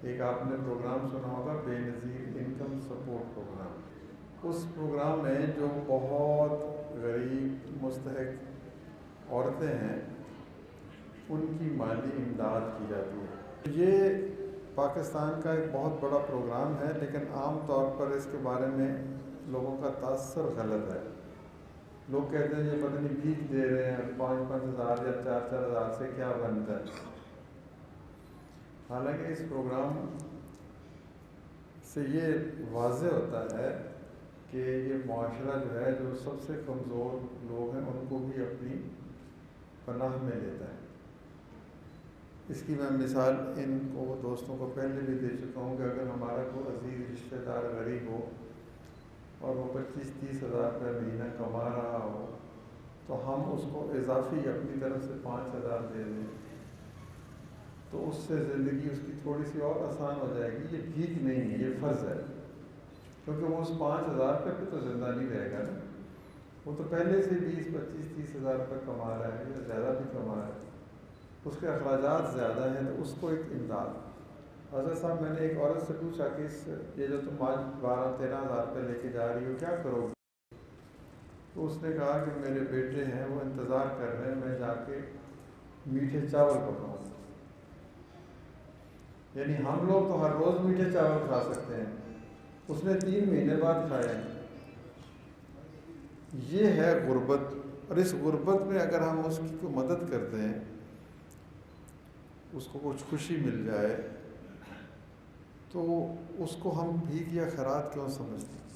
ایک آپ نے پروگرام سنا ہوگا بے نظیر انکم سپورٹ پروگرام. اس پروگرام میں جو بہت غریب مستحق عورتیں ہیں ان کی مالی امداد کی جاتی ہے. یہ پاکستان کا ایک بہت بڑا پروگرام ہے، لیکن عام طور پر اس کے بارے میں لوگوں کا تاثر غلط ہے. لوگ کہتے ہیں یہ پتہ نہیں بھیک دے رہے ہیں، 5-5 ہزار یا 4-4 ہزار سے کیا بنتا ہے. حالانکہ اس پروگرام سے یہ واضح ہوتا ہے کہ یہ معاشرہ جو ہے، جو سب سے کمزور لوگ ہیں ان کو بھی اپنی پناہ میں لیتا ہے. اس کی میں مثال ان کو دوستوں کو پہلے بھی دے چکا ہوں کہ اگر ہمارا کوئی عزیز رشتہ دار غریب ہو اور وہ 25-30 ہزار روپے مہینہ کما رہا ہو تو ہم اس کو اضافی اپنی طرف سے 5 ہزار دے دیں تو اس سے زندگی اس کی تھوڑی سی اور آسان ہو جائے گی. یہ بھیک نہیں ہے، یہ فرض ہے، کیونکہ وہ اس 5 ہزار روپے پہ تو زندہ نہیں رہے گا نا. وہ تو پہلے سے 20-25-30 ہزار روپے کما رہا ہے یا زیادہ بھی کما رہا ہے، اس کے اخراجات زیادہ ہیں تو اس کو ایک امداد. حضرت صاحب میں نے ایک عورت سے پوچھا کہ یہ جو تم آج 12-13 ہزار روپے لے کے جا رہی ہو کیا کرو گی؟ تو اس نے کہا کہ میرے بیٹے ہیں وہ انتظار کر رہے ہیں، میں جا کے میٹھے چاول پکاؤں. یعنی ہم لوگ تو ہر روز میٹھے چاول کھا سکتے ہیں، اس نے 3 مہینے بعد کھایا ہے. یہ ہے غربت. اور اس غربت میں اگر ہم اس کی کوئی مدد کرتے ہیں، اس کو کچھ خوشی مل جائے تو اس کو ہم بھیک یا خیرات کیوں سمجھتے ہیں؟